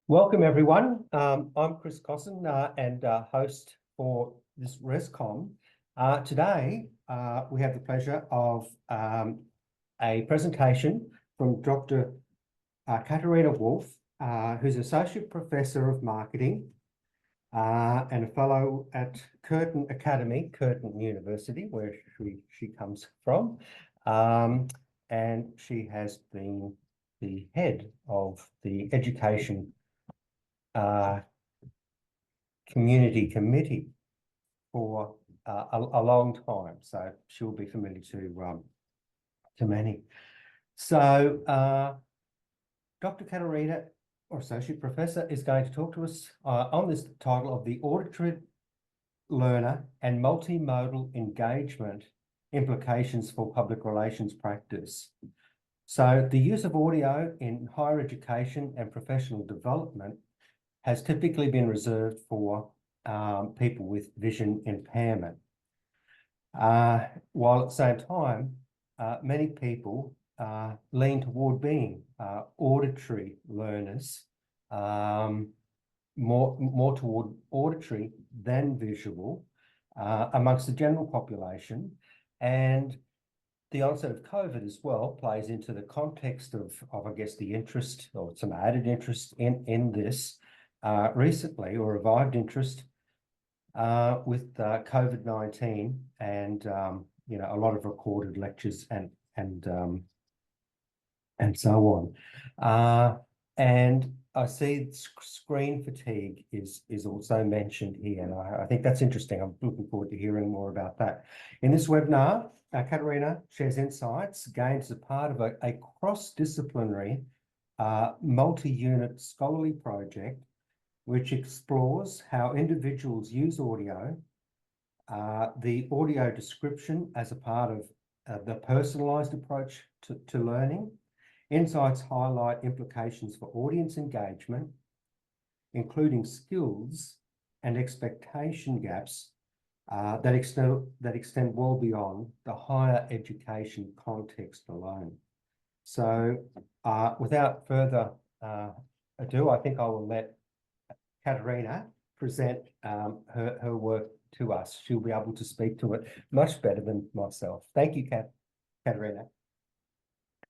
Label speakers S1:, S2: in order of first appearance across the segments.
S1: Welcome, everyone. I'm Chris Cosson and host for this Rescom. Today, we have the pleasure of a presentation from Dr. Katharina Wolf, who's Associate Professor of Marketing and a Fellow at Curtin Academy, Curtin University, where she comes from. And she has been the head of the Education Community Committee for a long time, so she'll be familiar to many. So Dr. Katharina, or Associate Professor, is going to talk to us on this title of the auditory learner and multimodal engagement implications for public relations practice. So the use of audio in higher education and professional development has typically been reserved for people with vision impairment. While at the same time, many people lean toward being auditory learners, more toward auditory than visual amongst the general population. And the onset of COVID as well plays into the context of I guess, the interest or some added interest in this recently, or revived interest with COVID-19 and a lot of recorded lectures and so on. And I see screen fatigue is also mentioned here, and I think that's interesting. I'm looking forward to hearing more about that. In this webinar, Katharina shares insights gained as a part of a cross-disciplinary multi-unit scholarly project which explores how individuals use audio, the audio description as a part of the personalised approach to learning. Insights highlight implications for audience engagement, including skills and expectation gaps that extend well beyond the higher education context alone. So without further ado, I think I will let Katharina present her work to us. She'll be able to speak to it much better than myself. Thank you, Katharina.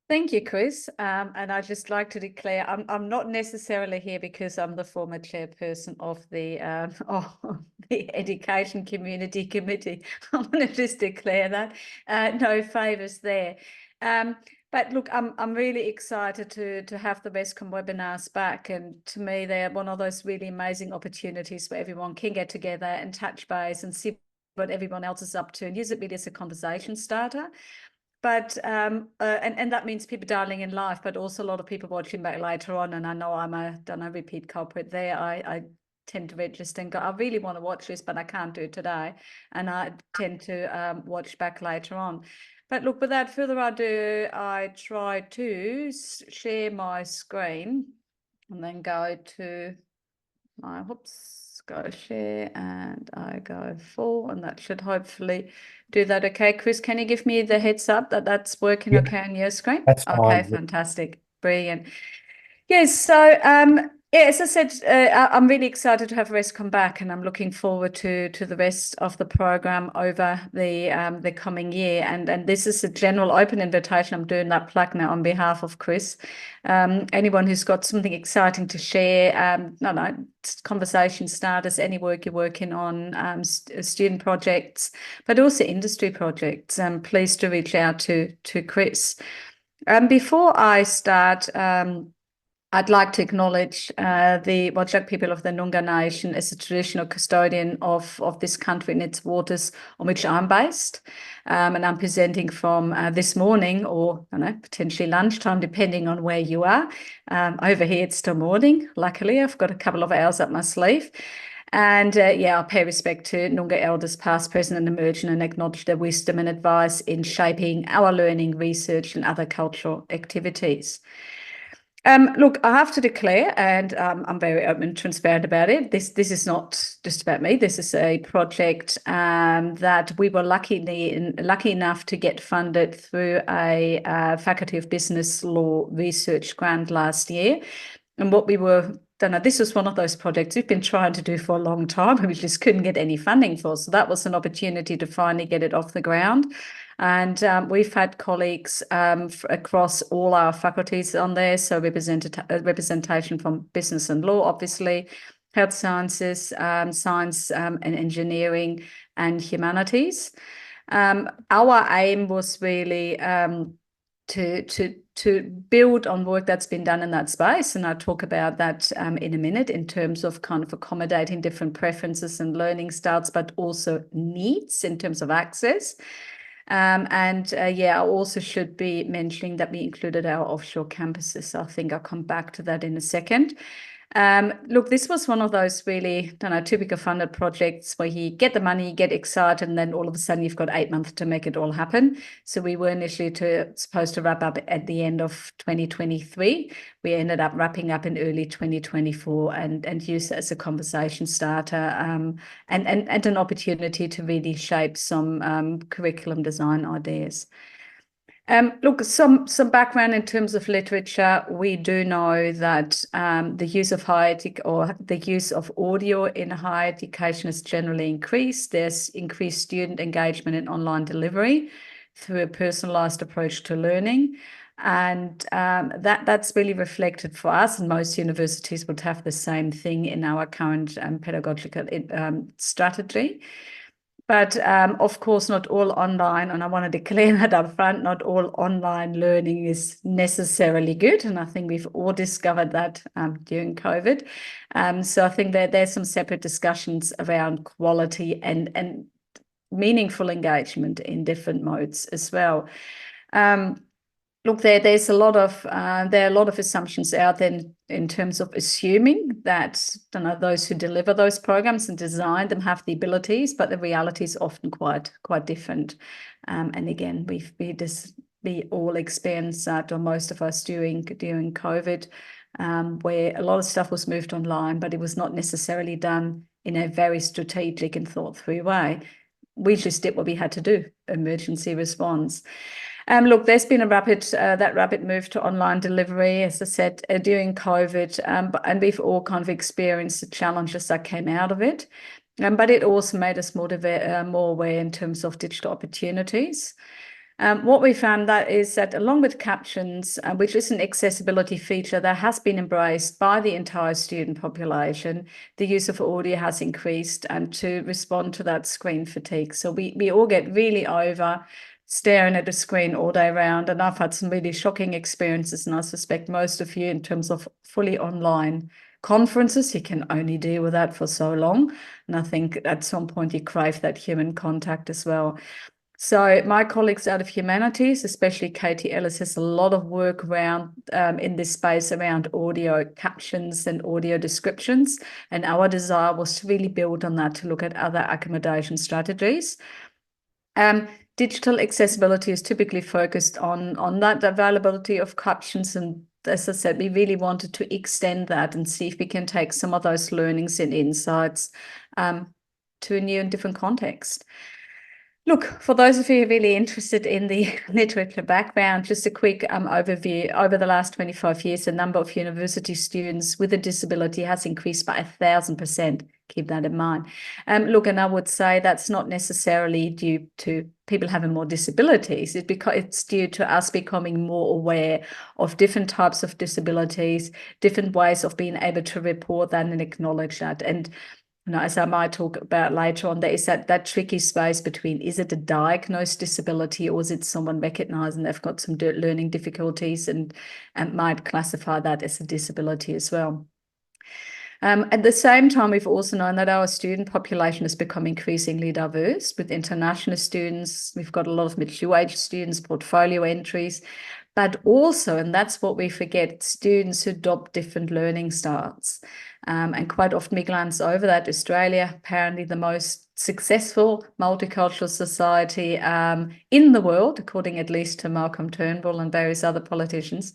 S2: Thank you, Chris. And I'd just like to declare I'm not necessarily here because I'm the former chairperson of the Education Community Committee. I want to just declare that. No favours there. But look, I'm really excited to have the Rescom webinars back, and to me they're one of those really amazing opportunities where everyone can get together and touch base and see what everyone else is up to and use it really as a conversation starter. But and that means people dialing in live, but also a lot of people watching back later on. And I know I'm a repeat culprit there. I tend to register and go, I really want to watch this, but I can't do it today. And I tend to watch back later on. But look, without further ado, I try to share my screen and then go to my, go share, and I go full, and that should hopefully do that. Okay, Chris, can you give me the heads up that that's working okay on your screen?
S1: That's fine.
S2: Okay, fantastic, brilliant. Yes, so yeah, as I said, I'm really excited to have Rescom back, and I'm looking forward to the rest of the program over the coming year. And this is a general open invitation. I'm doing that plug now on behalf of Chris. Anyone who's got something exciting to share, conversation starters, any work you're working on, student projects, but also industry projects, please do reach out to Chris. Before I start, I'd like to acknowledge the Whadjuk people of the Noongar Nation as a traditional custodian of this country and its waters on which I'm based. And I'm presenting from this morning, or potentially lunchtime, depending on where you are. Over here, it's still morning. Luckily, I've got a couple of hours up my sleeve. And I pay respect to Noongar elders past, present and emerging, and acknowledge their wisdom and advice in shaping our learning, research and other cultural activities. Look, I have to declare, and I'm very open and transparent about it, this is not just about me. This is a project that we were lucky enough to get funded through a Faculty of Business Law research grant last year. And what we were don't know, this was one of those projects we've been trying to do for a long time and we just couldn't get any funding for. So that was an opportunity to finally get it off the ground. And we've had colleagues across all our faculties on there. So representation from business and law, obviously, health sciences, science and engineering, and humanities. Our aim was really to build on work that's been done in that space. And I'll talk about that in a minute in terms of kind of accommodating different preferences and learning styles, but also needs in terms of access. I also should be mentioning that we included our offshore campuses. I think I'll come back to that in a second. Look, this was one of those really, typical funded projects where you get the money, you get excited, and then all of a sudden you've got 8 months to make it all happen. So we were initially supposed to wrap up at the end of 2023. We ended up wrapping up in early 2024 and use it as a conversation starter and an opportunity to really shape some curriculum design ideas. Look, some background in terms of literature. We do know that the use of the use of audio in higher education has generally increased. There's increased student engagement in online delivery through a personalised approach to learning. And that's really reflected for us, and most universities would have the same thing in our current pedagogical strategy. But of course, not all online, and I want to declare that up front, not all online learning is necessarily good. And I think we've all discovered that during COVID. So I think that there's some separate discussions around quality and meaningful engagement in different modes as well. Look, there are a lot of assumptions out there in terms of assuming that those who deliver those programs and design them have the abilities, but the reality is often quite different. And again, we all experienced that, or most of us during COVID, where a lot of stuff was moved online, but it was not necessarily done in a very strategic and thought through way. We just did what we had to do, emergency response. Look, there's been that rapid move to online delivery, as I said, during COVID, and we've all kind of experienced the challenges that came out of it. But it also made us more aware in terms of digital opportunities. What we found is that along with captions, which is an accessibility feature that has been embraced by the entire student population, the use of audio has increased and to respond to that screen fatigue. So we all get really over staring at a screen all day round. And I've had some really shocking experiences, and I suspect most of you, in terms of fully online conferences. You can only deal with that for so long. And I think at some point you crave that human contact as well. So my colleagues out of humanities, especially Katie Ellis, has a lot of work around in this space around audio captions and audio descriptions. And our desire was to really build on that, to look at other accommodation strategies. Digital accessibility is typically focused on that availability of captions. And as I said, we really wanted to extend that and see if we can take some of those learnings and insights to a new and different context. Look, for those of you really interested in the literature background, just a quick overview. Over the last 25 years, the number of university students with a disability has increased by 1,000%. Keep that in mind. Look, and I would say that's not necessarily due to people having more disabilities. It's due to us becoming more aware of different types of disabilities, different ways of being able to report that and acknowledge that. And as I might talk about later on, there is that tricky space between, is it a diagnosed disability or is it someone recognizing they've got some learning difficulties and might classify that as a disability as well. At the same time, we've also known that our student population has become increasingly diverse with international students. We've got a lot of mature-age students, portfolio entries, but also, and that's what we forget, students who adopt different learning styles. And quite often we glance over that. Australia, apparently the most successful multicultural society in the world, according at least to Malcolm Turnbull and various other politicians.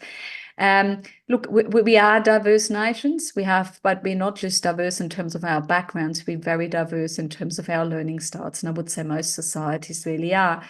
S2: Look, we are diverse nations. But we're not just diverse in terms of our backgrounds. We're very diverse in terms of our learning styles. And I would say most societies really are.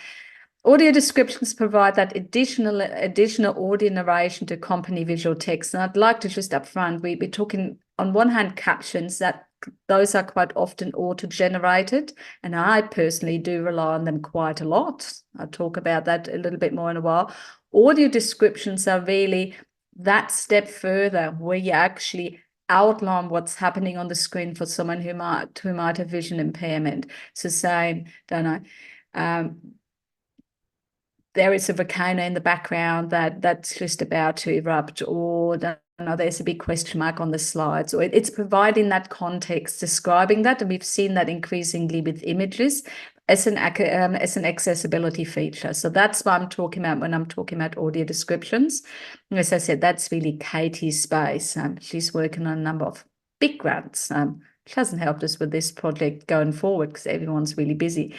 S2: Audio descriptions provide that additional audio narration to accompany visual text. And I'd like to just upfront, we're talking on one hand, captions, that those are quite often auto-generated, and I personally do rely on them quite a lot. I'll talk about that a little bit more in a while. Audio descriptions are really that step further, where you actually outline what's happening on the screen for someone who might have vision impairment. So saying, don't know, there is a volcano in the background that's just about to erupt, or there's a big question mark on the slides, or it's providing that context, describing that, and we've seen that increasingly with images as an accessibility feature. So that's what I'm talking about when I'm talking about audio descriptions. And as I said, that's really Katie's space. She's working on a number of big grants. She hasn't helped us with this project going forward because everyone's really busy.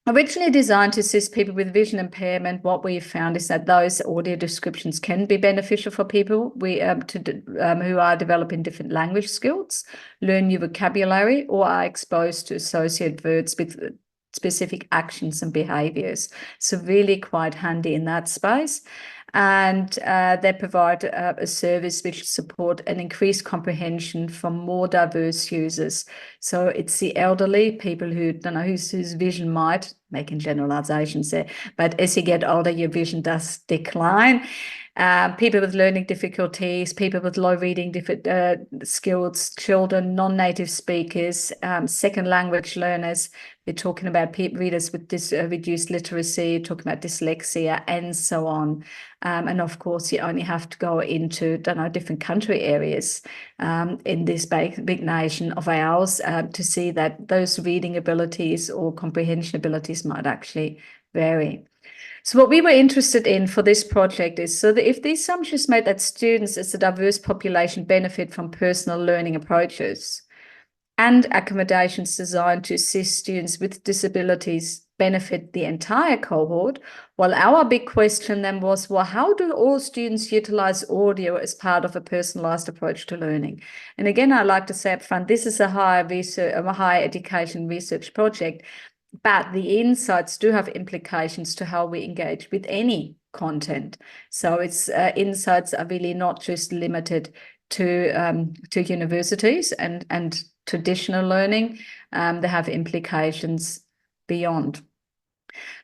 S2: Originally designed to assist people with vision impairment, what we've found is that those audio descriptions can be beneficial for people who are developing different language skills, learn new vocabulary, or are exposed to associated words with specific actions and behaviours. So really quite handy in that space. And they provide a service which support an increased comprehension from more diverse users. So it's the elderly, people who don't know whose vision might, making generalizations there, but as you get older, your vision does decline. People with learning difficulties, people with low reading skills, children, non-native speakers, second language learners. We're talking about readers with reduced literacy, talking about dyslexia, and so on. And of course, you only have to go into, different country areas in this big nation of ours to see that those reading abilities or comprehension abilities might actually vary. So what we were interested in for this project is, so that if the assumption is made that students as a diverse population benefit from personal learning approaches and accommodations designed to assist students with disabilities benefit the entire cohort, well, our big question then was, well, how do all students utilize audio as part of a personalized approach to learning? And again, I like to say up front, this is a higher education research project, but the insights do have implications to how we engage with any content. So its insights are really not just limited to universities and traditional learning. They have implications beyond.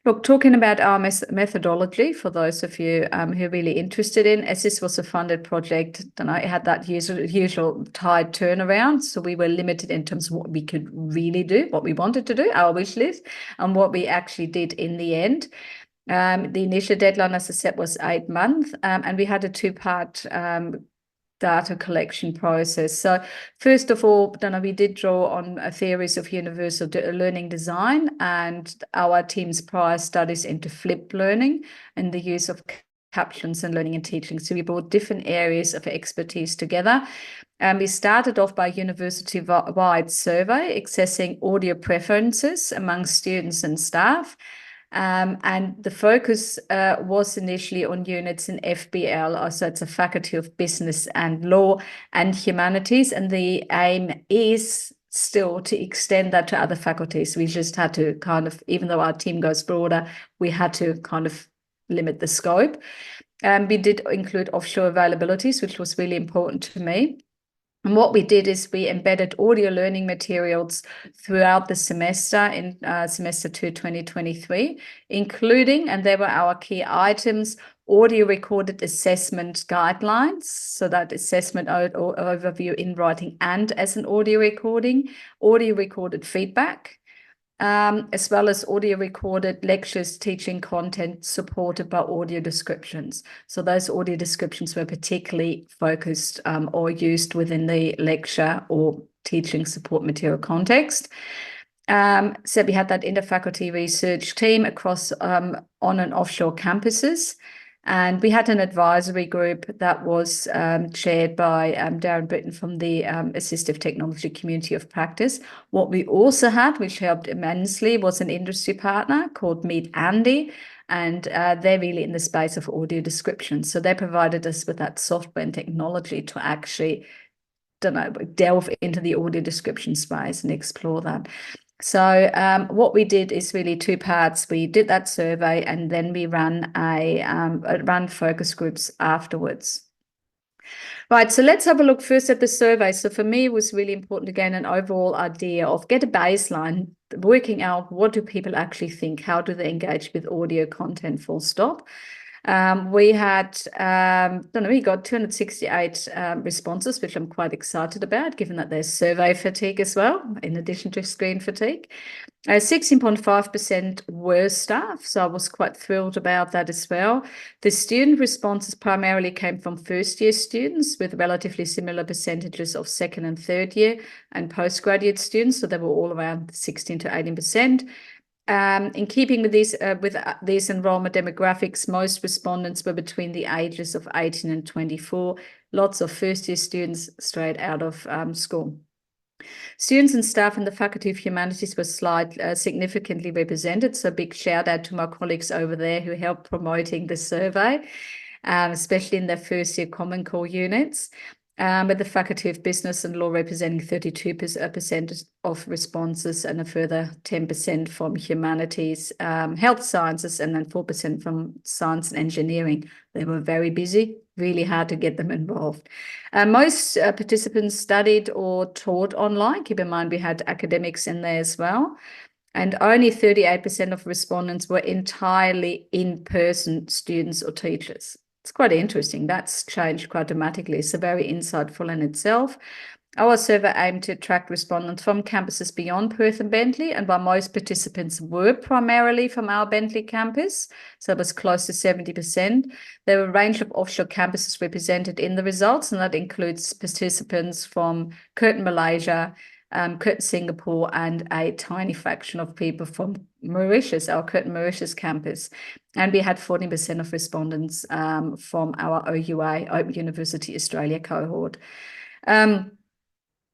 S2: Look, talking about our methodology, for those of you who are really interested in, as this was a funded project, it had that usual tight turnaround. So we were limited in terms of what we could really do, what we wanted to do, our wish list, and what we actually did in the end. The initial deadline, as I said, was 8 months, and we had a two-part data collection process. So first of all, we did draw on theories of universal learning design and our team's prior studies into flipped learning and the use of captions and learning and teaching. So we brought different areas of expertise together. And we started off by university-wide survey, accessing audio preferences among students and staff. And the focus was initially on units in FBL, so it's a Faculty of Business and Law and Humanities, and the aim is still to extend that to other faculties. We just had to even though our team goes broader, we had to limit the scope. We did include offshore availabilities, which was really important to me. And what we did is we embedded audio learning materials throughout the semester in semester 2, 2023, including, and they were our key items, audio recorded assessment guidelines. So that assessment overview in writing and as an audio recording, audio recorded feedback, as well as audio recorded lectures, teaching content supported by audio descriptions. So those audio descriptions were particularly focused or used within the lecture or teaching support material context. So we had that interfaculty research team across on and offshore campuses. And we had an advisory group that was chaired by Darren Britton from the Assistive Technology Community of Practice. What we also had, which helped immensely, was an industry partner called Meet Andy, and they're really in the space of audio description. So they provided us with that software and technology to actually, delve into the audio description space and explore that. So what we did is really two parts. We did that survey and then we ran focus groups afterwards. Right, so let's have a look first at the survey. So for me, it was really important to gain an overall idea of get a baseline, working out what do people actually think, how do they engage with audio content, full stop. We had, we got 268 responses, which I'm quite excited about, given that there's survey fatigue as well, in addition to screen fatigue. 16.5% were staff, so I was quite thrilled about that as well. The student responses primarily came from first-year students with relatively similar percentages of second and third year and postgraduate students, so they were all around 16 to 18%. In keeping with these enrollment demographics, most respondents were between the ages of 18 and 24, lots of first-year students straight out of school. Students and staff in the Faculty of Humanities were significantly represented, so big shout out to my colleagues over there who helped promoting the survey, especially in their first year Common Core units. With the Faculty of Business and Law representing 32% of responses and a further 10% from humanities, health sciences, and then 4% from science and engineering. They were very busy, really hard to get them involved. Most participants studied or taught online. Keep in mind we had academics in there as well. And only 38% of respondents were entirely in-person students or teachers. It's quite interesting. That's changed quite dramatically. So very insightful in itself. Our survey aimed to attract respondents from campuses beyond Perth and Bentley, and while most participants were primarily from our Bentley campus, so it was close to 70%, there were a range of offshore campuses represented in the results, and that includes participants from Curtin, Malaysia, Curtin, Singapore, and a tiny fraction of people from Mauritius, our Curtin, Mauritius campus. And we had 40% of respondents from our OUA, Open University Australia cohort.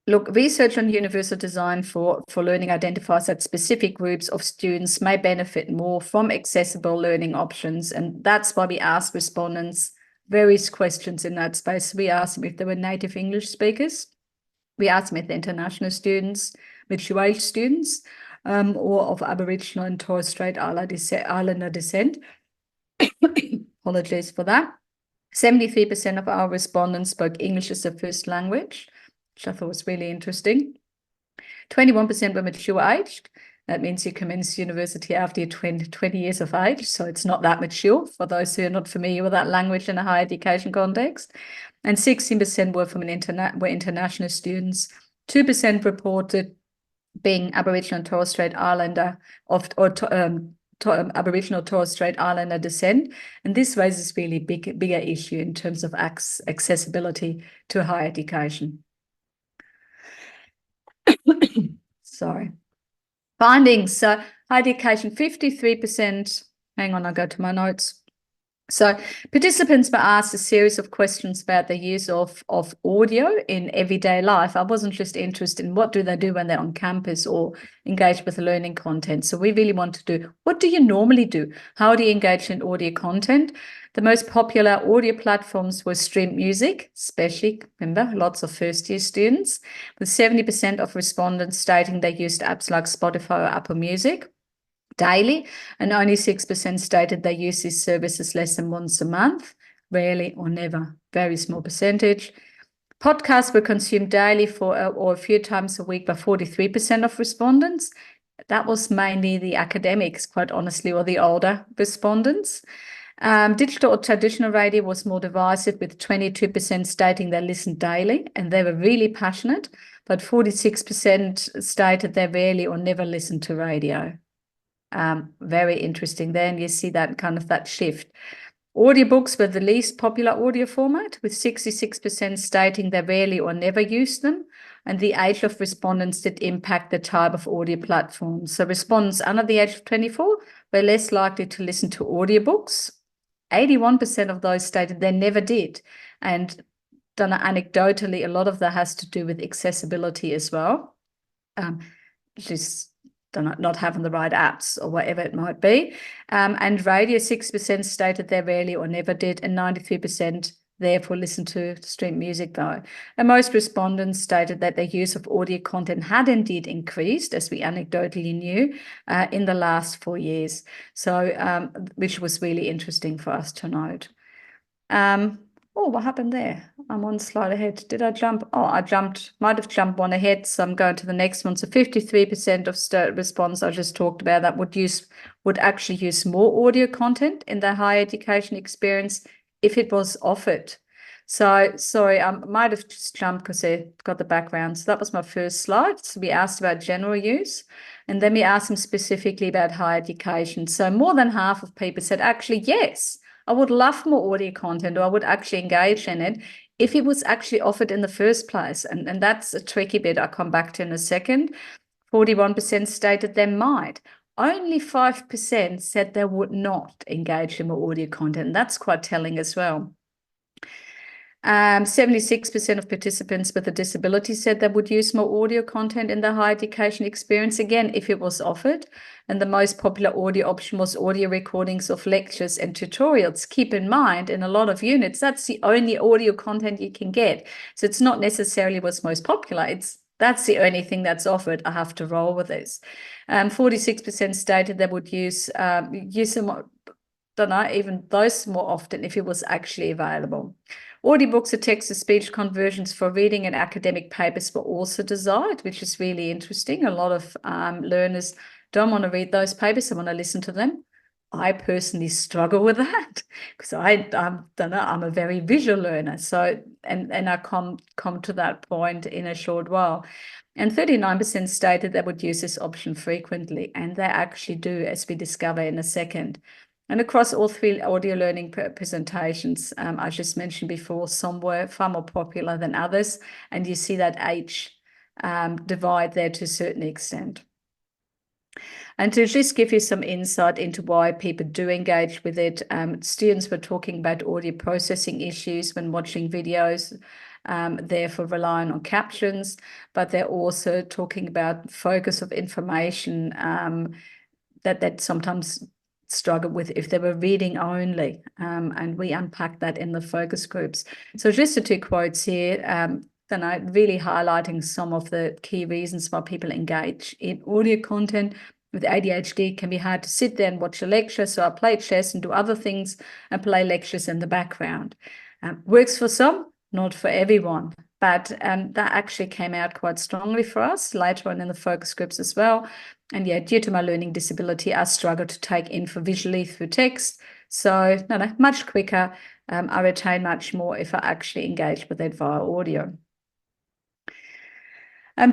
S2: Look, research on universal design for learning identifies that specific groups of students may benefit more from accessible learning options. And that's why we asked respondents various questions in that space. We asked them if they were native English speakers. We asked them if they're international students, mature age students, or of Aboriginal and Torres Strait Islander descent. Apologies for that. 73% of our respondents spoke English as their first language, which I thought was really interesting. 21% were mature-aged. That means you commence university after you're 20 years of age, so it's not that mature for those who are not familiar with that language in a higher education context. And 16% were from international students. 2% reported being Aboriginal and Torres Strait Islander Aboriginal Torres Strait Islander descent, and this raises really bigger issue in terms of accessibility to higher education. Sorry. Findings. So higher education, 53%. Hang on, I'll go to my notes. So participants were asked a series of questions about the use of audio in everyday life. I wasn't just interested in what do they do when they're on campus or engage with learning content. So we really want to do, what do you normally do? How do you engage in audio content? The most popular audio platforms were streamed music, especially, remember, lots of first-year students, with 70% of respondents stating they used apps like Spotify or Apple Music daily, and only 6% stated they use these services less than once a month, rarely or never, very small percentage. Podcasts were consumed daily or a few times a week by 43% of respondents. That was mainly the academics, quite honestly, or the older respondents. Digital or traditional radio was more divisive, with 22% stating they listened daily and they were really passionate, but 46% stated they rarely or never listened to radio. Very interesting there, and you see that kind of that shift. Audiobooks were the least popular audio format, with 66% stating they rarely or never used them, and the age of respondents did impact the type of audio platform. So respondents under the age of 24 were less likely to listen to audiobooks. 81% of those stated they never did, and anecdotally, a lot of that has to do with accessibility as well. Just not having the right apps or whatever it might be. And radio, 6% stated they rarely or never did, and 93% therefore listened to stream music though. And most respondents stated that their use of audio content had indeed increased, as we anecdotally knew, in the last 4 years. So, which was really interesting for us to note. Oh, what happened there? I'm one slide ahead. Did I jump? Oh, might have jumped one ahead. So I'm going to the next one. So 53% of response I just talked about that would actually use more audio content in their higher education experience if it was offered. So sorry, I might have just jumped because I got the background. So that was my first slide. So we asked about general use, and then we asked them specifically about higher education. So more than half of people said, actually, yes, I would love more audio content, or I would actually engage in it if it was actually offered in the first place. And that's a tricky bit I'll come back to in a second. 41% stated they might. Only 5% said they would not engage in more audio content. And that's quite telling as well. 76% of participants with a disability said they would use more audio content in their higher education experience, again, if it was offered. And the most popular audio option was audio recordings of lectures and tutorials. Keep in mind, in a lot of units, that's the only audio content you can get. So it's not necessarily what's most popular. That's the only thing that's offered. I have to roll with this. 46% stated they would use some, don't know, even those more often if it was actually available. Audiobooks or text-to-speech conversions for reading and academic papers were also desired, which is really interesting. A lot of learners don't want to read those papers, they want to listen to them. I personally struggle with that because I don't know, I'm a very visual learner. So, and I come to that point in a short while. And 39% stated they would use this option frequently, and they actually do, as we discover in a second. And across all three audio learning presentations, I just mentioned before, some were far more popular than others, and you see that age divide there to a certain extent. And to just give you some insight into why people do engage with it, students were talking about audio processing issues when watching videos, therefore relying on captions, but they're also talking about focus of information that sometimes struggle with if they were reading only, and we unpack that in the focus groups. So just the two quotes here, really highlighting some of the key reasons why people engage in audio content. With ADHD, it can be hard to sit there and watch a lecture, so I play chess and do other things and play lectures in the background. Works for some, not for everyone, but that actually came out quite strongly for us later on in the focus groups as well. And yeah, due to my learning disability, I struggle to take info visually through text. So much quicker. I retain much more if I actually engage with it via audio.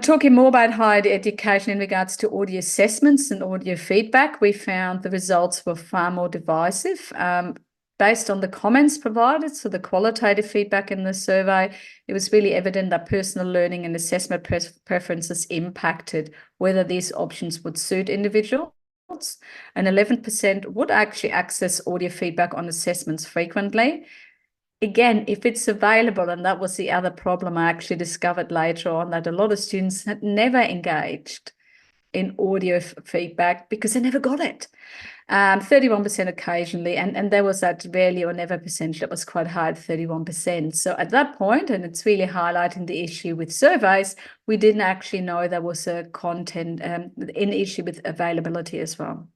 S2: Talking more about higher education in regards to audio assessments and audio feedback, we found the results were far more divisive. Based on the comments provided, so the qualitative feedback in the survey, it was really evident that personal learning and assessment preferences impacted whether these options would suit individuals. And 11% would actually access audio feedback on assessments frequently. Again, if it's available, and that was the other problem I actually discovered later on, that a lot of students had never engaged in audio feedback because they never got it. 31% occasionally, and there was that rarely or never percentage that was quite high at 31%. So at that point, and it's really highlighting the issue with surveys, we didn't actually know there was a content an issue with availability as well.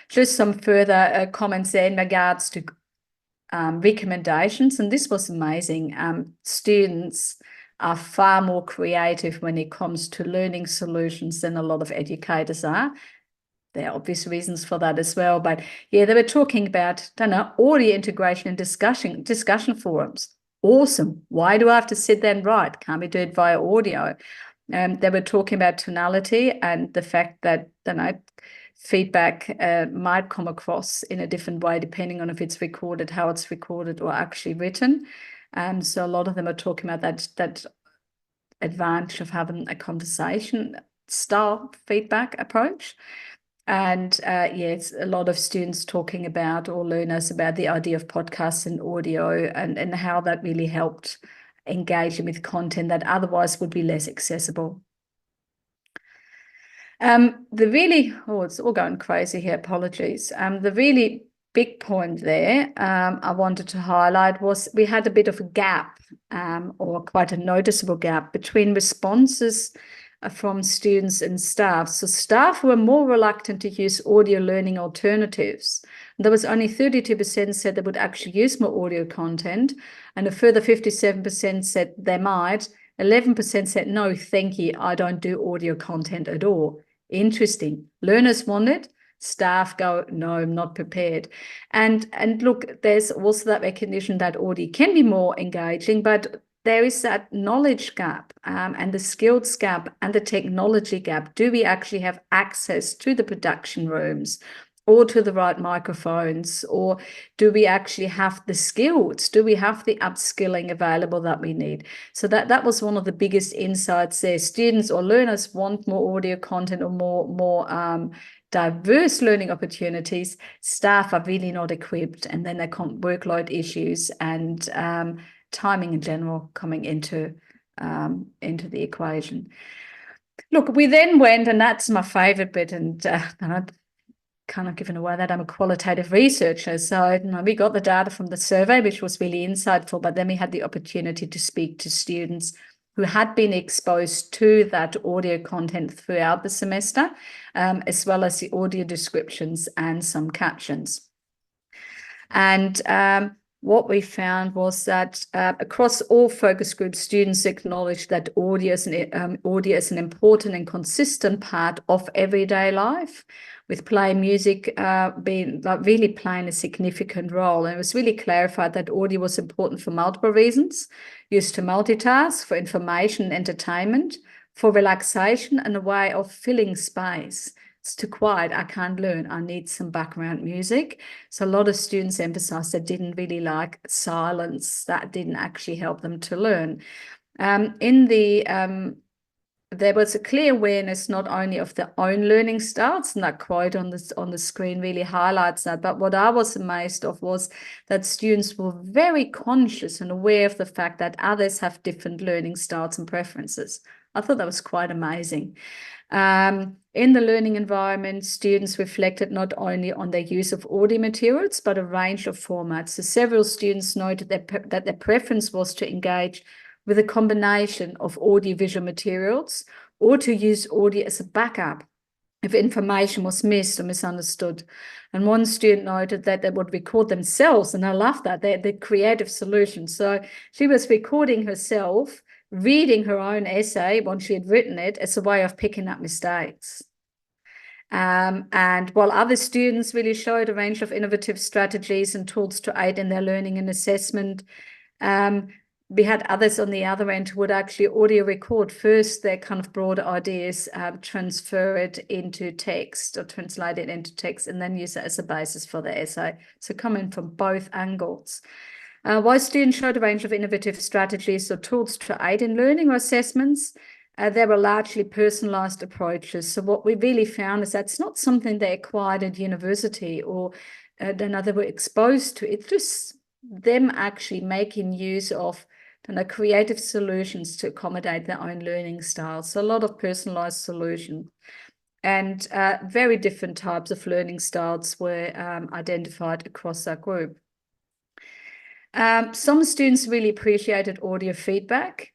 S2: Just some further comments there in regards to recommendations, and this was amazing. Students are far more creative when it comes to learning solutions than a lot of educators are. There are obvious reasons for that as well, but yeah, they were talking about audio integration and discussion forums. Awesome. Why do I have to sit there and write? Can't we do it via audio? They were talking about tonality and the fact that feedback might come across in a different way depending on if it's recorded, how it's recorded, or actually written. So a lot of them are talking about that advantage of having a conversation style feedback approach. And yes, a lot of students talking about, or learners about, the idea of podcasts and audio and how that really helped engage with content that otherwise would be less accessible. It's all going crazy here, apologies. The really big point there I wanted to highlight was we had a bit of a gap, or quite a noticeable gap, between responses from students and staff. So staff were more reluctant to use audio learning alternatives, There was only 32% said they would actually use more audio content, and a further 57% said they might. 11% said, no, thank you, I don't do audio content at all. Interesting. Learners want it. Staff go, no, I'm not prepared. And look, there's also that recognition that audio can be more engaging, but there is that knowledge gap and the skills gap and the technology gap. Do we actually have access to the production rooms or to the right microphones? Or do we actually have the skills? Do we have the upskilling available that we need? So that was one of the biggest insights there. Students or learners want more audio content or more diverse learning opportunities. Staff are really not equipped, and then there come workload issues and timing in general coming into the equation. Look, we then went, and that's my favorite bit, and I've kind of given away that I'm a qualitative researcher. So we got the data from the survey, which was really insightful, but then we had the opportunity to speak to students who had been exposed to that audio content throughout the semester, as well as the audio descriptions and some captions. And what we found was that across all focus groups, students acknowledged that audio is an important and consistent part of everyday life, with play music being really playing a significant role. And it was really clarified that audio was important for multiple reasons: used to multitask, for information and entertainment, for relaxation, and a way of filling space. It's too quiet, I can't learn, I need some background music. So a lot of students emphasized they didn't really like silence, that didn't actually help them to learn. There was a clear awareness not only of their own learning styles, and that quote on the screen really highlights that, but what I was amazed of was that students were very conscious and aware of the fact that others have different learning styles and preferences. I thought that was quite amazing. In the learning environment, students reflected not only on their use of audio materials, but a range of formats. So several students noted that their preference was to engage with a combination of audiovisual materials or to use audio as a backup if information was missed or misunderstood. And one student noted that they would record themselves, and I love that, the creative solution. So she was recording herself, reading her own essay once she had written it, as a way of picking up mistakes. And while other students really showed a range of innovative strategies and tools to aid in their learning and assessment, we had others on the other end who would actually audio record first their kind of broader ideas, transfer it into text or translate it into text, and then use it as a basis for the essay. So coming from both angles. While students showed a range of innovative strategies or tools to aid in learning or assessments, they were largely personalised approaches. So what we really found is that's not something they acquired at university or they were exposed to. It's just them actually making use of creative solutions to accommodate their own learning styles. So a lot of personalised solutions. And very different types of learning styles were identified across our group. Some students really appreciated audio feedback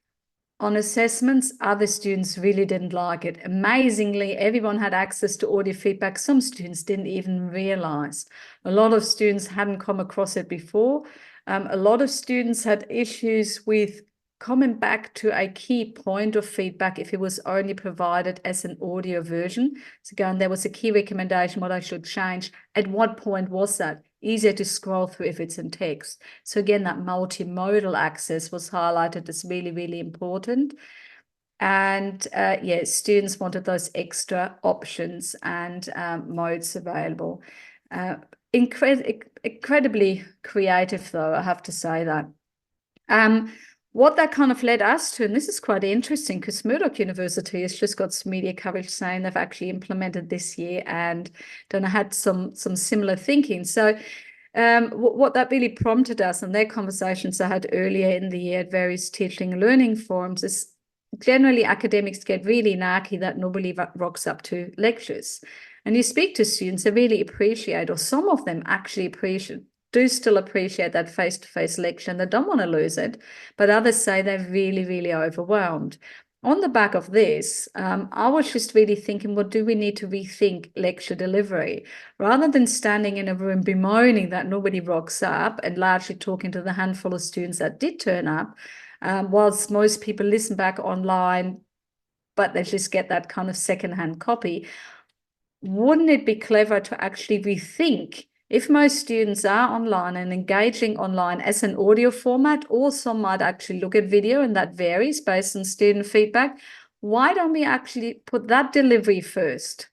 S2: on assessments. Other students really didn't like it. Amazingly, everyone had access to audio feedback. Some students didn't even realize. A lot of students hadn't come across it before. A lot of students had issues with coming back to a key point of feedback if it was only provided as an audio version. So again, there was a key recommendation what I should change. At what point was that? Easier to scroll through if it's in text. So again, that multimodal access was highlighted as really, really important. And students wanted those extra options and modes available. Incredibly creative, though, I have to say that. What that kind of led us to, and this is quite interesting because Murdoch University has just got some media coverage saying they've actually implemented this year and had some similar thinking. So what that really prompted us, and their conversations I had earlier in the year at various teaching and learning forums, is generally academics get really narky that nobody rocks up to lectures. And you speak to students, they really appreciate, or some of them actually do still appreciate that face-to-face lecture and they don't want to lose it, but others say they're really, really overwhelmed. on the back of this, I was just really thinking, what do we need to rethink lecture delivery? Rather than standing in a room bemoaning that nobody rocks up and largely talking to the handful of students that did turn up, whilst most people listen back online, but they just get that kind of secondhand copy, wouldn't it be clever to actually rethink, if most students are online and engaging online as an audio format, or some might actually look at video, and that varies based on student feedback, why don't we actually put that delivery first,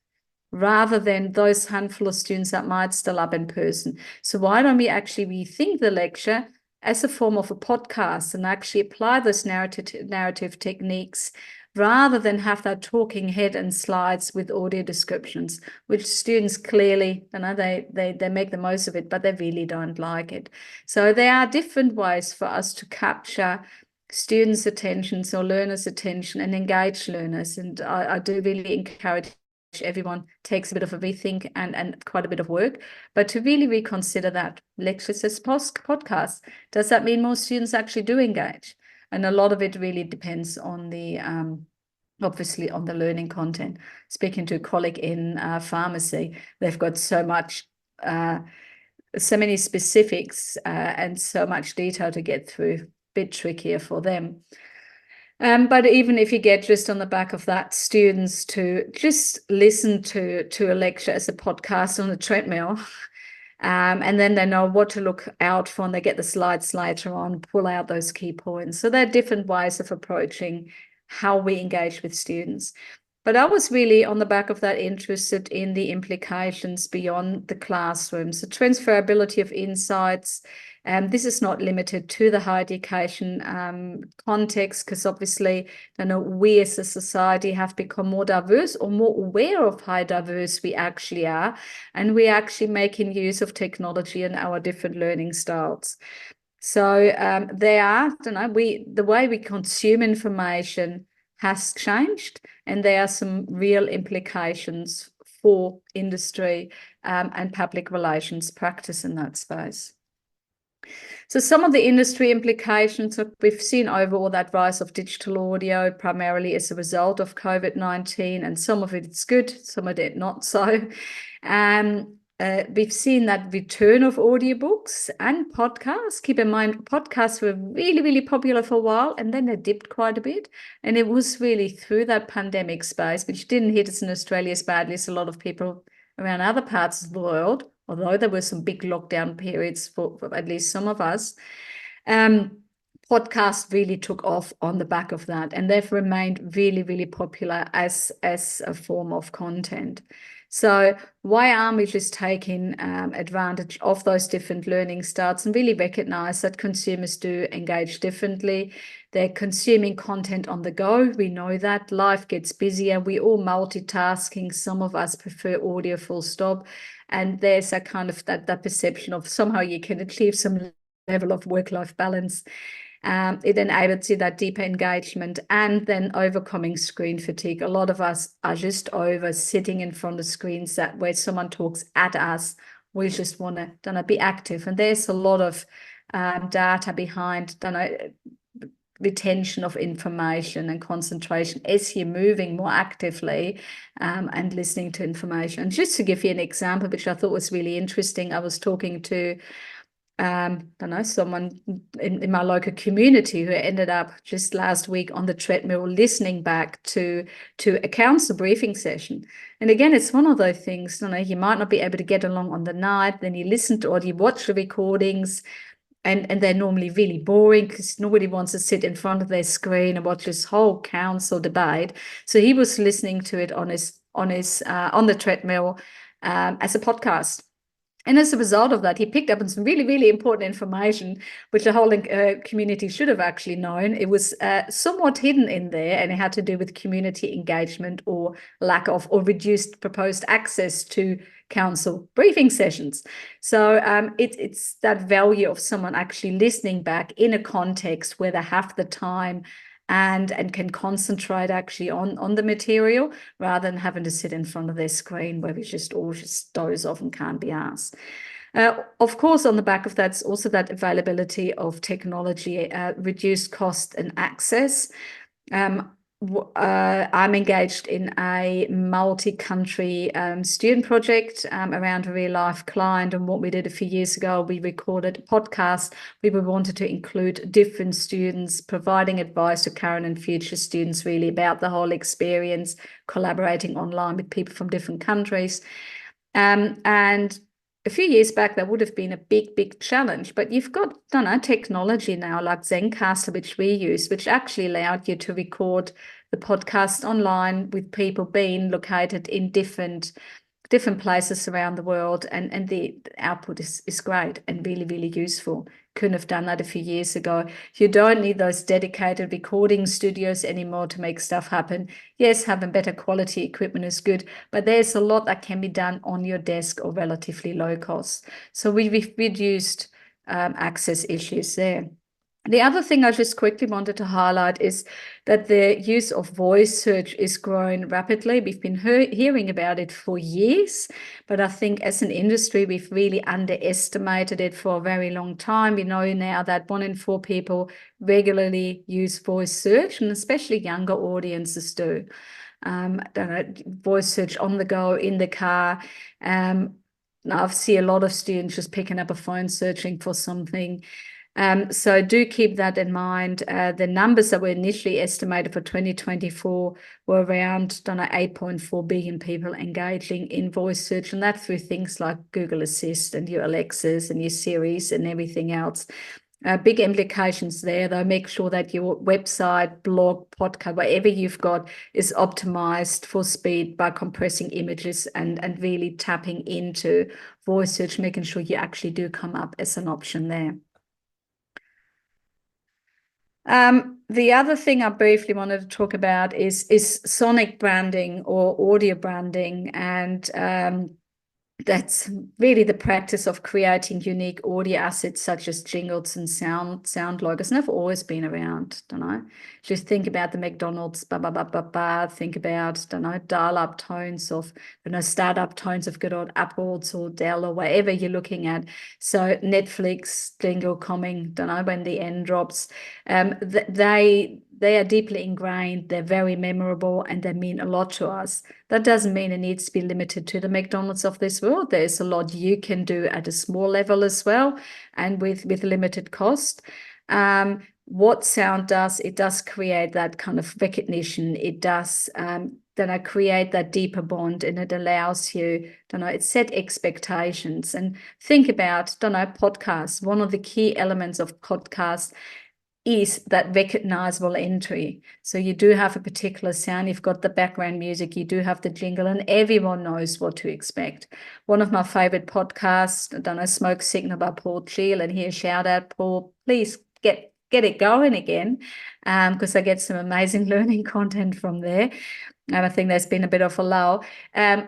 S2: rather than those handful of students that might still up in person? So why don't we actually rethink the lecture as a form of a podcast and actually apply those narrative techniques, rather than have that talking head and slides with audio descriptions, which students clearly, they make the most of it, but they really don't like it. So there are different ways for us to capture students' attention, so learners' attention, and engage learners. And I do really encourage everyone takes a bit of a rethink and quite a bit of work, but to really reconsider that lectures as podcasts. Does that mean more students actually do engage? And a lot of it really depends on the obviously on the learning content. Speaking to a colleague in pharmacy, they've got so many specifics and so much detail to get through, a bit trickier for them. But even if you get just on the back of that, students to just listen to a lecture as a podcast on the treadmill, and then they know what to look out for, and they get the slides later on, pull out those key points. So there are different ways of approaching how we engage with students. But I was really on the back of that interested in the implications beyond the classroom. So transferability of insights. This is not limited to the higher education context, because obviously, we as a society have become more diverse, or more aware of how diverse we actually are, and we're actually making use of technology and our different learning styles. So the way we consume information has changed, and there are some real implications for industry and public relations practice in that space. So some of the industry implications that we've seen overall, that rise of digital audio primarily as a result of COVID-19, and some of it's good, some of it not so. We've seen that return of audiobooks and podcasts. Keep in mind, podcasts were really, really popular for a while, and then they dipped quite a bit. And it was really through that pandemic space, which didn't hit us in Australia as badly as a lot of people around other parts of the world, although there were some big lockdown periods for at least some of us. Podcasts really took off on the back of that, and they've remained really, really popular as a form of content. So why aren't we just taking advantage of those different learning styles and really recognize that consumers do engage differently? They're consuming content on the go. We know that life gets busier. We're all multitasking. Some of us prefer audio full stop. And there's a kind of that perception of somehow you can achieve some level of work-life balance. It enables you that deeper engagement, and then overcoming screen fatigue. A lot of us are just over sitting in front of screens that where someone talks at us, we just want to be active. And there's a lot of data behind retention of information and concentration as you're moving more actively and listening to information. And just to give you an example, which I thought was really interesting, I was talking to someone in my local community who ended up just last week on the treadmill listening back to a council briefing session. And again, it's one of those things, you might not be able to get along on the night, then you listen to or you watch the recordings, and they're normally really boring because nobody wants to sit in front of their screen and watch this whole council debate. So he was listening to it on the treadmill as a podcast. And as a result of that, he picked up on some really, really important information, which the whole community should have actually known. It was somewhat hidden in there, and it had to do with community engagement or lack of or reduced proposed access to council briefing sessions. So it's that value of someone actually listening back in a context where they have the time and can concentrate actually on the material, rather than having to sit in front of their screen where we just all just doze off and can't be asked. Of course, on the back of that's also that availability of technology, reduced cost and access. I'm engaged in a multi-country student project around a real-life client. And what we did a few years ago, we recorded a podcast. We wanted to include different students, providing advice to current and future students really about the whole experience, collaborating online with people from different countries. And a few years back, that would have been a big challenge. But you've got, I don't know, technology now like Zencastr, which we use, which actually allowed you to record the podcast online with people being located in different places around the world, and the output is great and really useful. Couldn't have done that a few years ago. You don't need those dedicated recording studios anymore to make stuff happen. Yes, having better quality equipment is good, but there's a lot that can be done on your desk or relatively low cost. So we've reduced access issues there. The other thing I just quickly wanted to highlight is that the use of voice search is growing rapidly. We've been hearing about it for years, but I think as an industry, we've really underestimated it for a very long time. We know now that 1 in 4 people regularly use voice search, and especially younger audiences do. I don't know, voice search on the go, in the car. Now I see a lot of students just picking up a phone, searching for something. So do keep that in mind. The numbers that were initially estimated for 2024 were around, 8.4 billion people engaging in voice search, and that through things like Google Assist and your Alexas and your Siris and everything else. Big implications there, though. Make sure that your website, blog, podcast, whatever you've got is optimized for speed by compressing images and really tapping into voice search, making sure you actually do come up as an option there. The other thing I briefly wanted to talk about is sonic branding or audio branding, and that's really the practice of creating unique audio assets such as jingles and sound logos. And they've always been around, don't know. Just think about the McDonald's, think about, don't know, dial-up tones of, startup tones of good old Apples or Dell or whatever you're looking at. So Netflix jingle coming, don't know, when the end drops. They are deeply ingrained, they're very memorable, and they mean a lot to us. That doesn't mean it needs to be limited to the McDonald's of this world. There's a lot you can do at a small level as well, and with limited cost. What sound does, it does create that kind of recognition. It does create that deeper bond, and it allows you, it set expectations. And think about, podcasts. One of the key elements of podcasts is that recognizable entry. So you do have a particular sound, you've got the background music, you do have the jingle, and everyone knows what to expect. One of my favorite podcasts, Smoke Signal by Paul Cheal, and here shout out, Paul, please get it going again, because I get some amazing learning content from there. And I think there's been a bit of a lull.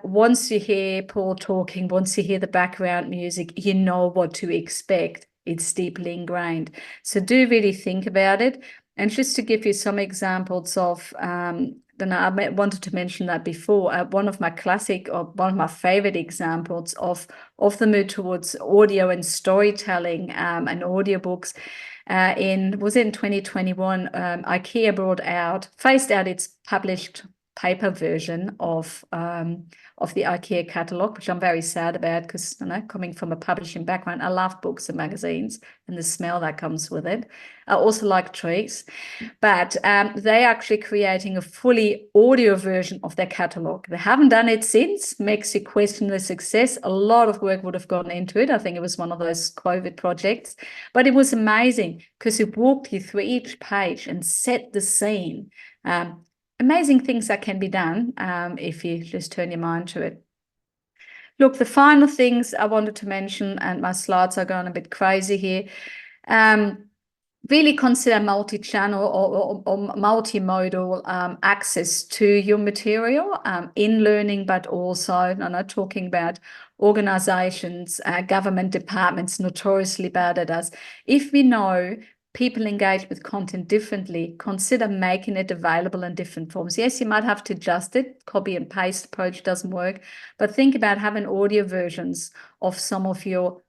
S2: Once you hear Paul talking, once you hear the background music, you know what to expect. It's deeply ingrained. So do really think about it. And just to give you some examples of, I wanted to mention that before, one of my favorite examples of the move towards audio and storytelling and audiobooks was in 2021. IKEA phased out its published paper version of the IKEA catalogue, which I'm very sad about, because coming from a publishing background, I love books and magazines and the smell that comes with it. I also like trees, but they're actually creating a fully audio version of their catalogue. They haven't done it since. Makes you question the success. A lot of work would have gone into it. I think it was one of those COVID projects, but it was amazing because it walked you through each page and set the scene. Amazing things that can be done if you just turn your mind to it. Look, the final things I wanted to mention, and my slides are going a bit crazy here, really consider multi-channel or multi-modal access to your material in learning, but also, talking about organizations, government departments notoriously bad at us. If we know people engage with content differently, consider making it available in different forms. Yes, you might have to adjust it. Copy and paste approach doesn't work, but think about having audio versions of some of your,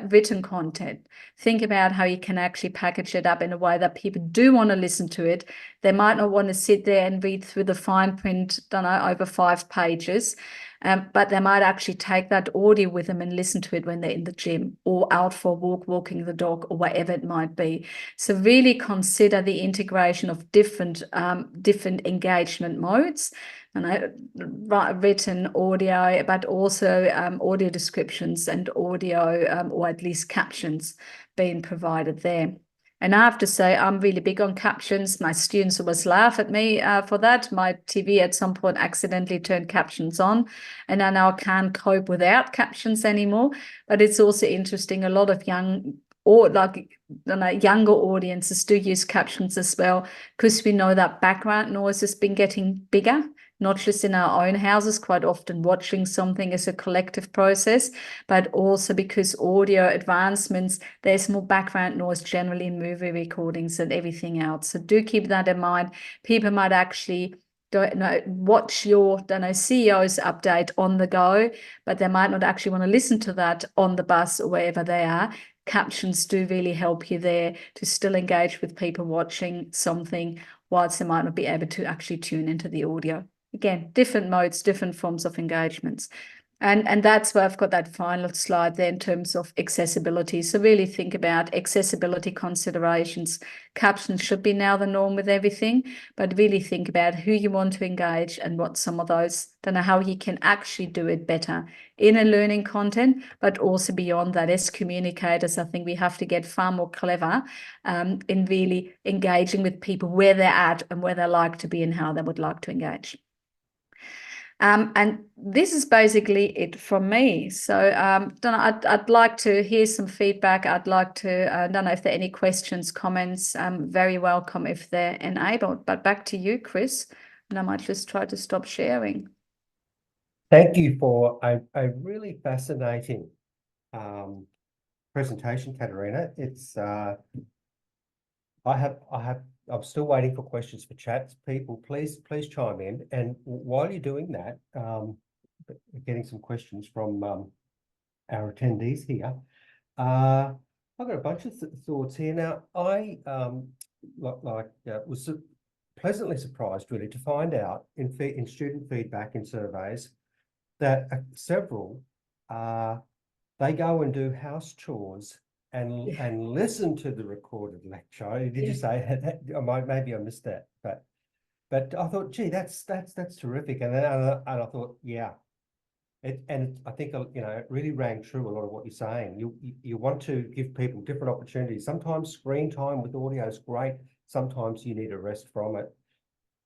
S2: written content. Think about how you can actually package it up in a way that people do want to listen to it. They might not want to sit there and read through the fine print, over 5 pages. But they might actually take that audio with them and listen to it when they're in the gym or out for a walk, walking the dog, or whatever it might be. So really consider the integration of different engagement modes, written audio, but also audio descriptions and audio or at least captions being provided there. And I have to say, I'm really big on captions. My students always laugh at me for that. My TV at some point accidentally turned captions on, and I now can't cope without captions anymore. But it's also interesting. A lot of younger audiences do use captions as well, because we know that background noise has been getting bigger, not just in our own houses, quite often watching something is a collective process, but also because audio advancements, there's more background noise generally in movie recordings and everything else. So do keep that in mind. People might actually watch your CEO's update on the go, but they might not actually want to listen to that on the bus or wherever they are. Captions do really help you there to still engage with people watching something, whilst they might not be able to actually tune into the audio. Again, different modes, different forms of engagements. And that's where I've got that final slide there in terms of accessibility. So really think about accessibility considerations. Captions should be now the norm with everything, but really think about who you want to engage and what some of those, how you can actually do it better in a learning content, but also beyond that. As communicators, I think we have to get far more clever in really engaging with people where they're at and where they like to be and how they would like to engage. And this is basically it from me. So I'd like to hear some feedback. I'd like to, I don't know if there are any questions, comments, very welcome if they're enabled. But back to you, Chris, and I might just try to stop sharing.
S1: Thank you for a really fascinating presentation, Katharina. It's I'm still waiting for questions for chats. People, please chime in. And while you're doing that, getting some questions from our attendees here. I've got a bunch of thoughts here. Now, I was pleasantly surprised really to find out in student feedback in surveys that several they go and do house chores and listen to the recorded lecture. Did you say that? Maybe I missed that, but I thought, gee, that's terrific. And then I thought, yeah, I think it really rang true a lot of what you're saying. You want to give people different opportunities. Sometimes screen time with audio is great. Sometimes you need a rest from it,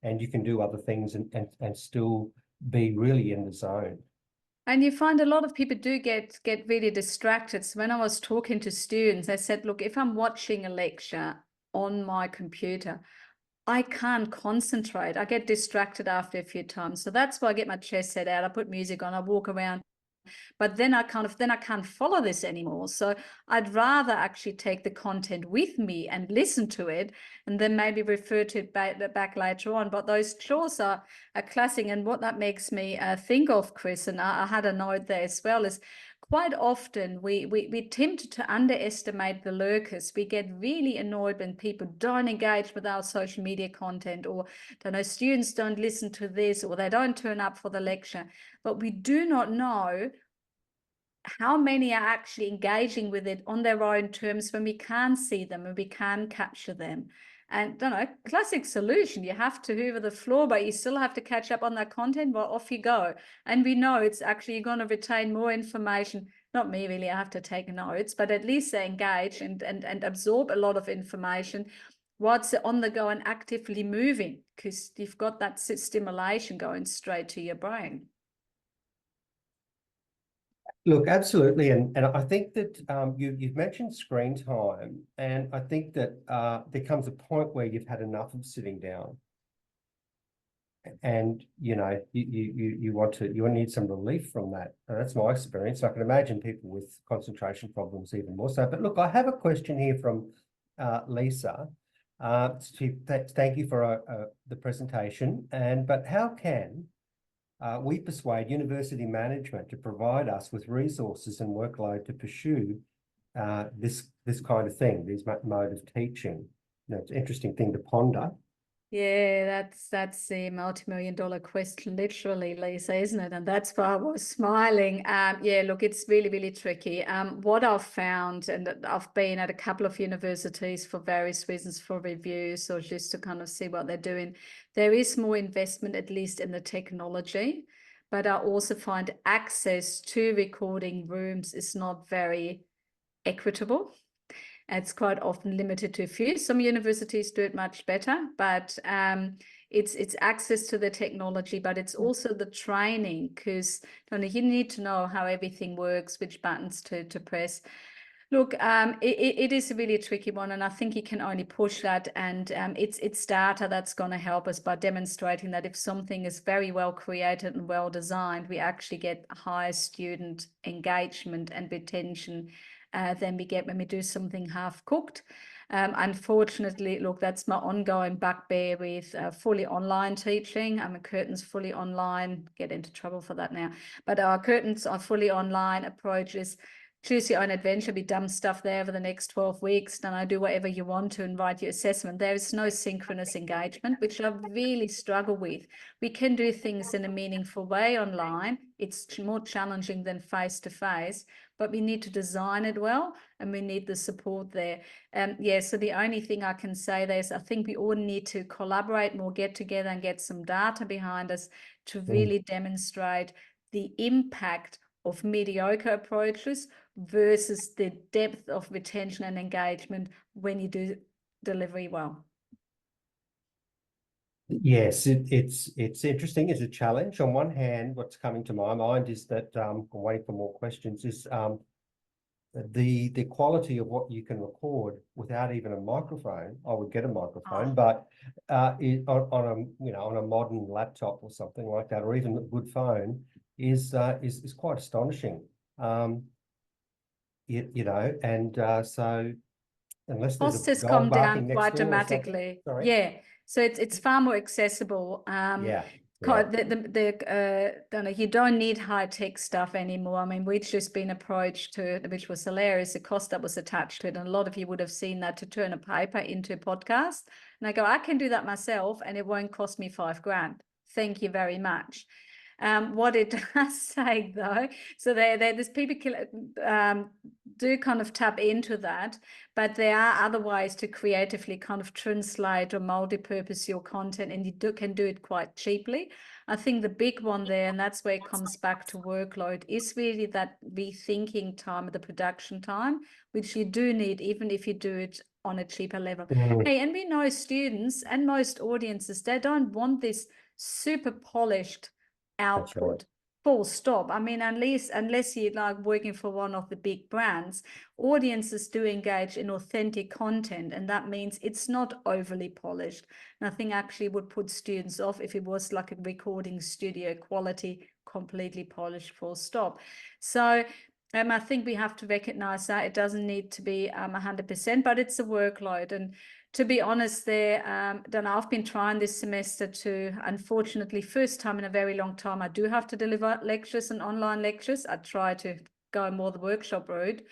S1: and you can do other things and still be really in the zone.
S2: And you find a lot of people do get really distracted. So when I was talking to students, I said, look, if I'm watching a lecture on my computer, I can't concentrate. I get distracted after a few times. So that's why I get my chest set out. I put music on, I walk around. But then I can't follow this anymore. So I'd rather actually take the content with me and listen to it, and then maybe refer to it back later on. But those chores are classic. And what that makes me think of, Chris, and I had a note there as well, is quite often we tend to underestimate the lurkers. We get really annoyed when people don't engage with our social media content, or students don't listen to this, or they don't turn up for the lecture. But we do not know how many are actually engaging with it on their own terms when we can't see them and we can't capture them. And classic solution, you have to hoover the floor, but you still have to catch up on that content. Well, off you go. And we know it's actually, you're going to retain more information. Not me, really, I have to take notes, but at least they engage and absorb a lot of information whilst they're on the go and actively moving, because you've got that stimulation going straight to your brain.
S1: Look, absolutely, and I think that you've mentioned screen time, and I think that there comes a point where you've had enough of sitting down, and you need some relief from that. And that's my experience. I can imagine people with concentration problems even more so. But look, I have a question here from Lisa. Thank you for the presentation. But how can we persuade university management to provide us with resources and workload to pursue this kind of thing, this mode of teaching. You know, it's an interesting thing to ponder.
S2: Yeah, that's the multi-million-dollar question, literally, Lisa, isn't it? And that's why I was smiling. Yeah, look, it's really, really tricky. What I've found, and I've been at a couple of universities for various reasons, for reviews or just to kind of see what they're doing. There is more investment, at least in the technology, but I also find access to recording rooms is not very equitable. It's quite often limited to a few. Some universities do it much better, but it's access to the technology, but it's also the training, because you need to know how everything works, which buttons to press. Look, it is a really tricky one, and I think you can only push that, and it's data that's going to help us by demonstrating that if something is very well created and well designed, we actually get higher student engagement and retention than we get when we do something half-cooked. Unfortunately, look, that's my ongoing bugbear with fully online teaching. Curtin's fully online, get into trouble for that now, but our Curtin's are fully online approaches. Choose your own adventure, be dumb stuff there for the next 12 weeks. Then I do whatever you want to and write your assessment. There is no synchronous engagement, which I really struggle with. We can do things in a meaningful way online. It's more challenging than face-to-face, but we need to design it well, and we need the support there. Yeah, so the only thing I can say there is I think we all need to collaborate more, get together and get some data behind us to really demonstrate the impact of mediocre approaches versus the depth of retention and engagement when you do delivery well.
S1: Yes, it's interesting. It's a challenge. On one hand, what's coming to my mind is that I'm waiting for more questions. Is the quality of what you can record without even a microphone. I would get a microphone, but on a modern laptop or something like that, or even a good phone, is quite astonishing. So unless there's
S2: Cost
S1: a
S2: has
S1: dog
S2: come
S1: barking
S2: down
S1: next
S2: quite
S1: door or something.
S2: dramatically.
S1: Sorry.
S2: Yeah, so it's far more accessible.
S1: Yeah.
S2: You don't need high-tech stuff anymore. We've just been approached to, which was hilarious, the cost that was attached to it. And a lot of you would have seen that, to turn a paper into a podcast. And I go, I can do that myself and it won't cost me $5,000. Thank you very much. What it does say, though, so there's people do kind of tap into that, but there are other ways to creatively kind of translate or multi-purpose your content, and you can do it quite cheaply. I think the big one there, and that's where it comes back to workload, is really that rethinking time of the production time, which you do need, even if you do it on a cheaper level. Hey, and we know students and most audiences, they don't want this super polished output. Full stop. Unless you're like working for one of the big brands, audiences do engage in authentic content, and that means it's not overly polished. Nothing actually would put students off if it was like a recording studio quality, completely polished, full stop. So I think we have to recognize that it doesn't need to be 100%, but it's a workload. And to be honest there, then I've been trying this semester to, unfortunately, first time in a very long time, I do have to deliver lectures and online lectures. I try to go more the workshop route.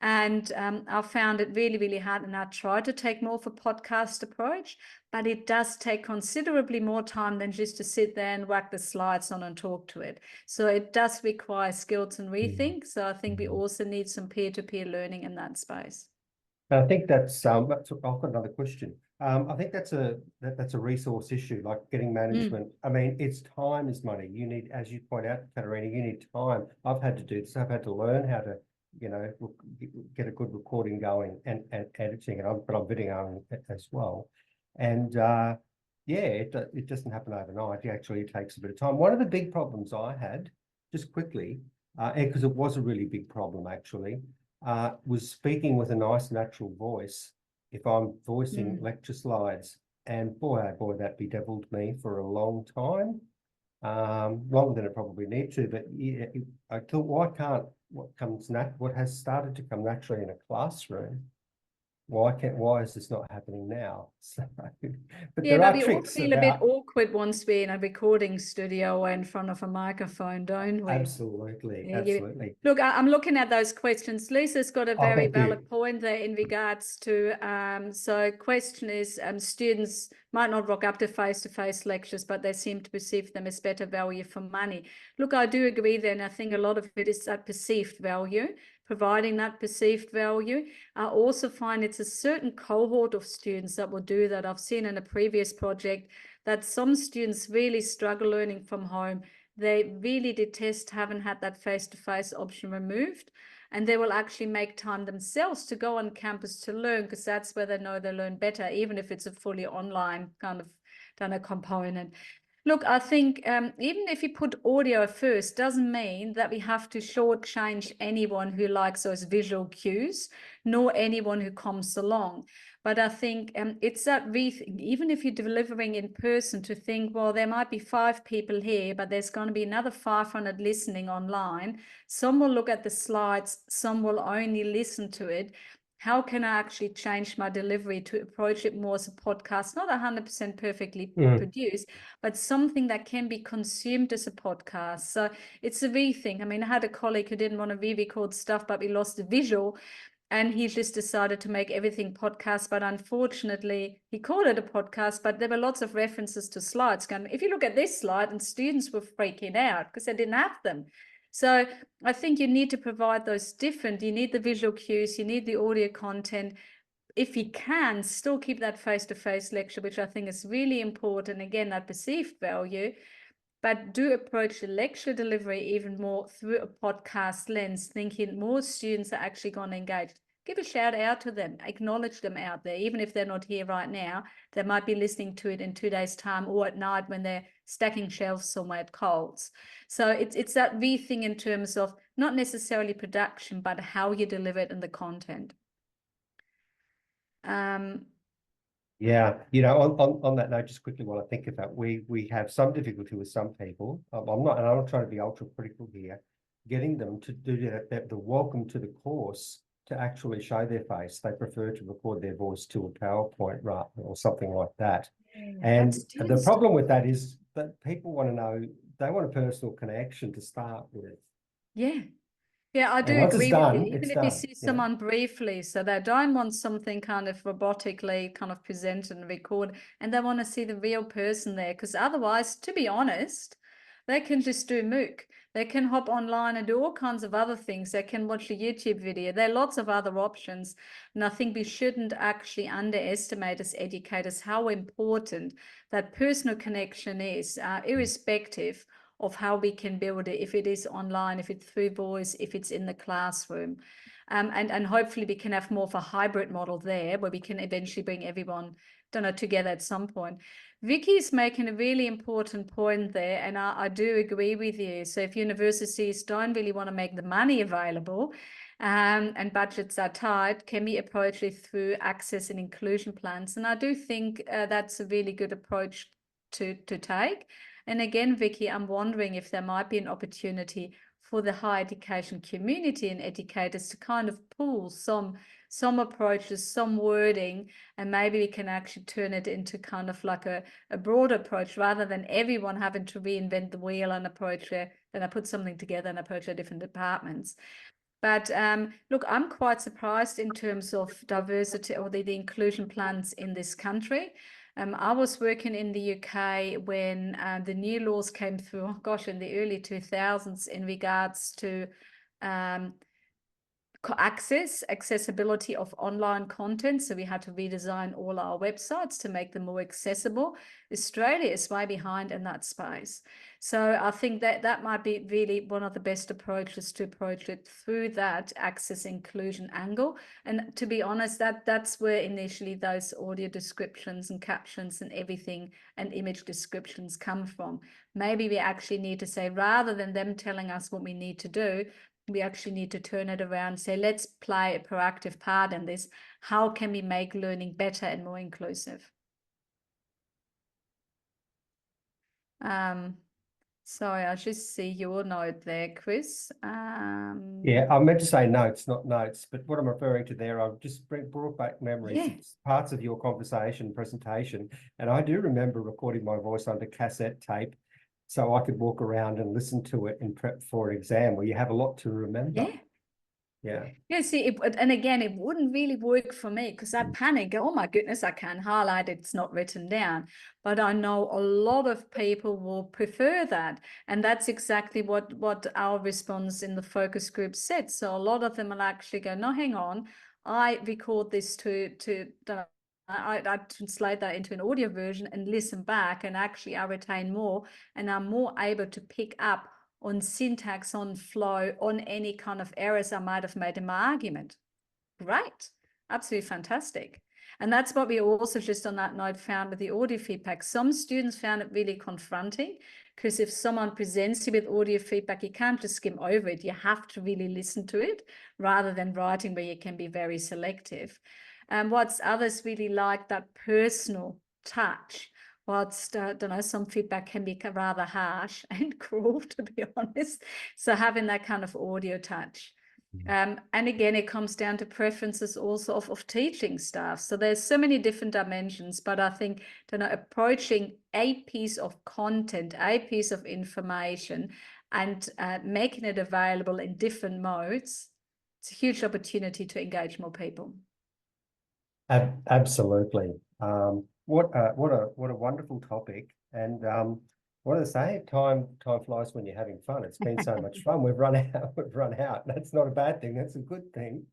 S2: And I found it really, really hard. And I try to take more of a podcast approach, but it does take considerably more time than just to sit there and whack the slides on and talk to it. So it does require skills and rethink. So I think we also need some peer-to-peer learning in that space.
S1: I think that's I've got another question. I think that's a resource issue, like getting management. It's time is money. You need, as you point out, Katharina, you need time. I've had to do this. I've had to learn how to, get a good recording going and editing, but I'm videoing as well. And it doesn't happen overnight. It takes a bit of time. One of the big problems I had, just quickly, because it was a really big problem actually, was speaking with a nice natural voice if I'm voicing lecture slides. And boy, oh boy, that bedeviled me for a long time, longer than it probably need to. But yeah, I thought, what has started to come naturally in a classroom why is this not happening now? So, but
S2: Yeah,
S1: there
S2: but
S1: are
S2: we all
S1: tricks
S2: feel a bit
S1: about.
S2: awkward once we're in a recording studio or in front of a microphone, don't we?
S1: Absolutely,
S2: Yeah,
S1: absolutely.
S2: look, I'm looking at those questions. Lisa's got a
S1: Oh,
S2: very
S1: thank you.
S2: valid point there in regards to, so question is, students might not rock up to face-to-face lectures, but they seem to perceive them as better value for money. Look, I do agree there, and I think a lot of it is that perceived value, providing that perceived value. I also find it's a certain cohort of students that will do that. I've seen in a previous project that some students really struggle learning from home. They really detest having had that face-to-face option removed, and they will actually make time themselves to go on campus to learn, because that's where they know they learn better, even if it's a fully online kind of component. Look, I think even if you put audio first, doesn't mean that we have to shortchange anyone who likes those visual cues, nor anyone who comes along. But I think it's that even if you're delivering in person, to think, well, there might be 5 people here, but there's going to be another 500 listening online. Some will look at the slides, some will only listen to it. How can I actually change my delivery to approach it more as a podcast, not 100% perfectly produced, but something that can be consumed as a podcast? So it's a thing. I mean, I had a colleague who didn't want to re-record stuff, but we lost the visual, and he just decided to make everything podcast. But unfortunately, he called it a podcast, but there were lots of references to slides. If you look at this slide, and students were freaking out because they didn't have them. So I think you need to provide those different, you need the visual cues, you need the audio content. If you can, still keep that face-to-face lecture, which I think is really important. Again, that perceived value, but do approach the lecture delivery even more through a podcast lens, thinking more students are actually going to engage. Give a shout out to them, acknowledge them out there, even if they're not here right now. They might be listening to it in 2 days' time, or at night when they're stacking shelves somewhere at Coles. So it's that thing in terms of not necessarily production, but how you deliver it and the content.
S1: Yeah, on that note, just quickly while I think of that, we have some difficulty with some people. I'm not trying to be ultra critical here, getting them to do that the welcome to the course to actually show their face. They prefer to record their voice to a PowerPoint or something like that. And the problem with that is that people want to know, they want a personal connection to start with.
S2: Yeah. Yeah, I do
S1: And once
S2: agree
S1: it's
S2: with
S1: done,
S2: you. Even
S1: it's
S2: if
S1: done.
S2: you see someone briefly, so they don't want something kind of robotically kind of present and record, and they want to see the real person there. Because otherwise, to be honest, they can just do MOOC. They can hop online and do all kinds of other things. They can watch a YouTube video. There are lots of other options. And I think we shouldn't actually underestimate as educators how important that personal connection is, irrespective of how we can build it, if it is online, if it's through voice, if it's in the classroom. And hopefully we can have more of a hybrid model there, where we can eventually bring everyone, together at some point. Vicky's making a really important point there, and I do agree with you. So if universities don't really want to make the money available, and budgets are tight, can we approach it through access and inclusion plans? And I do think that's a really good approach to take. And again, Vicky, I'm wondering if there might be an opportunity for the higher education community and educators to kind of pool some approaches, some wording, and maybe we can actually turn it into kind of like a broader approach, rather than everyone having to reinvent the wheel and approach then I put something together and approach at different departments. But look, I'm quite surprised in terms of diversity or the inclusion plans in this country. I was working in the UK when the new laws came through, in the early 2000s, in regards to accessibility of online content. So we had to redesign all our websites to make them more accessible. Australia is way behind in that space. So I think that might be really one of the best approaches to approach it, through that access inclusion angle. And to be honest, that's where initially those audio descriptions and captions and everything and image descriptions come from. Maybe we actually need to say, rather than them telling us what we need to do, we actually need to turn it around and say, let's play a proactive part in this. How can we make learning better and more inclusive? Sorry, I just see your note there, Chris.
S1: Yeah, I meant to say notes, not notes, but what I'm referring to there, I've just brought back memories.
S2: Yeah.
S1: It's parts of your conversation presentation, and I do remember recording my voice onto cassette tape so I could walk around and listen to it in prep for an exam where you have a lot to remember.
S2: Yeah.
S1: Yeah.
S2: Yeah, see, and again, it wouldn't really work for me because I panic. Oh my goodness, I can't highlight it. It's not written down. But I know a lot of people will prefer that. And that's exactly what our response in the focus group said. So a lot of them will actually go, no, hang on. I record this I translate that into an audio version and listen back, and actually I retain more, and I'm more able to pick up on syntax, on flow, on any kind of errors I might have made in my argument. Great, absolutely fantastic. And that's what we also just on that note found with the audio feedback. Some students found it really confronting because if someone presents you with audio feedback, you can't just skim over it. You have to really listen to it rather than writing where you can be very selective. And what's others really like that personal touch. Whilst, I don't know, some feedback can be rather harsh and cruel, to be honest. So having that kind of audio touch. And again, it comes down to preferences also of teaching staff. So there's so many different dimensions, but I think, you know, approaching a piece of content, a piece of information, and making it available in different modes, it's a huge opportunity to engage more people.
S1: Absolutely. What a wonderful topic. And what do they say? Time flies when you're having fun. It's been so much fun. We've run out. We've run out. That's not a bad thing. That's a good thing.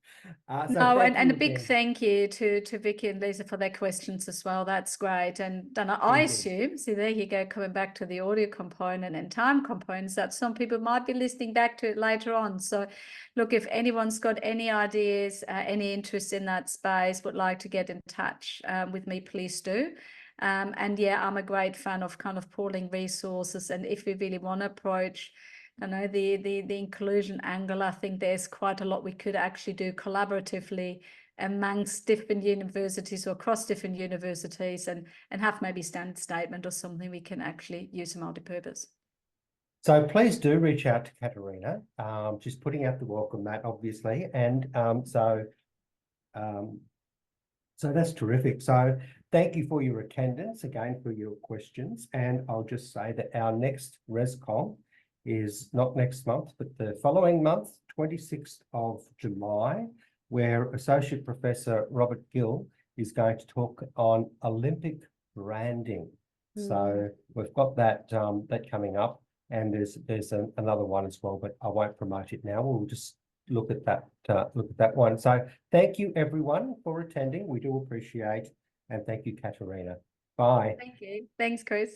S2: No, and a big thank you to Vicky and Lisa for their questions as well. That's great. And I assume, see, there you go, coming back to the audio component and time components, that some people might be listening back to it later on. So look, if anyone's got any ideas, any interest in that space, would like to get in touch with me, please do. And yeah, I'm a great fan of kind of pooling resources. And if we really want to approach, you know, the inclusion angle, I think there's quite a lot we could actually do collaboratively amongst different universities or across different universities, and have maybe standard statement or something we can actually use multi-purpose.
S1: So please do reach out to Katharina. She's putting out the welcome mat, obviously, and so that's terrific. So thank you for your attendance, again, for your questions. And I'll just say that our next Rescom is not next month, but the following month, 26th of July, where Associate Professor Robert Gill is going to talk on Olympic branding. So we've got that coming up, and there's another one as well, but I won't promote it now. We'll just look at that one. So thank you everyone for attending. We do appreciate, and thank you, Katharina. Bye.
S2: Thank you. Thanks, Chris.